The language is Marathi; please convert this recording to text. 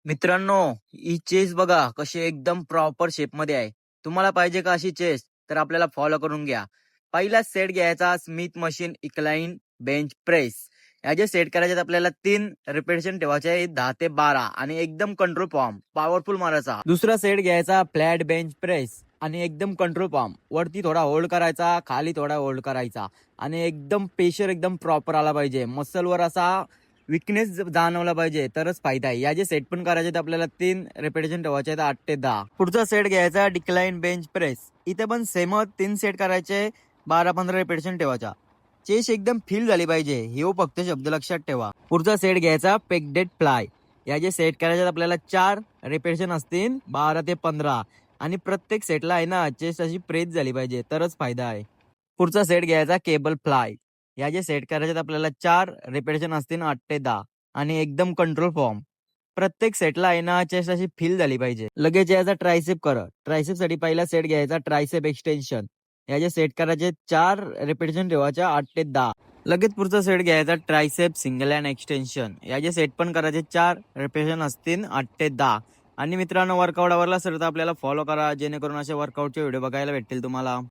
मित्रांनो, ही चेस बघा कशी एकदम प्रॉपर शेप मध्ये आहे. तुम्हाला पाहिजे का अशी चेस? तर आपल्याला फॉलो करून घ्या. पहिला सेट घ्यायचा स्मिथ मशीन इक्लाइन बेंच प्रेस. या जे सेट करायचे आहेत आपल्याला 3 रिपिटेशन ठेवायचे आहे 10 ते 12 आणि एकदम कंट्रोल फॉर्म पॉवरफुल मारायचा. दुसरा सेट घ्यायचा फ्लॅट बेंच प्रेस आणि एकदम कंट्रोल फॉर्म वरती थोडा होल्ड करायचा, खाली थोडा होल्ड करायचा आणि एकदम प्रेशर एकदम प्रॉपर आला पाहिजे. मसलवर असा विकनेस जाणवला पाहिजे तरच फायदा आहे. या जे सेट पण करायचे आपल्याला 3 रेपिटेशन ठेवायचे आहेत 8 ते 10. पुढचा सेट घ्यायचा डिक्लाइन बेंच प्रेस. इथे पण सेमच 3 सेट करायचे 12-15 रेपिटेशन ठेवायचा. चेस्ट एकदम फील झाली पाहिजे हे फक्त शब्द लक्षात ठेवा. पुढचा सेट घ्यायचा पेकडेट फ्लाय. या जे सेट करायचे आपल्याला 4 रेपिटेशन असतील 12 ते 15 आणि प्रत्येक सेटला आहे ना चेस्ट अशी प्रेस झाली पाहिजे तरच फायदा आहे. पुढचा सेट घ्यायचा केबल फ्लाय. या जे सेट करायचे आपल्याला 4 रिपिटेशन असतील 8 ते 10 आणि एकदम कंट्रोल फॉर्म. प्रत्येक सेटला आहे ना चेस्ट अशी फील झाली पाहिजे. लगेच याचा ट्रायसेप करा. ट्रायसेप साठी पहिला सेट घ्यायचा ट्रायसेप एक्सटेन्शन. या जे सेट करायचे 4 रिपिटेशन ठेवायच्या 8 ते 10. लगेच पुढचा सेट घ्यायचा ट्रायसेप सिंगल हँड एक्सटेन्शन. या जे सेट पण करायचे 4 रिपिटेशन असतील 8 ते 10. आणि मित्रांनो वर्कआउट आवरला असेल तर आपल्याला फॉलो करा जेणेकरून असे वर्कआउटचे व्हिडिओ बघायला भेटतील तुम्हाला.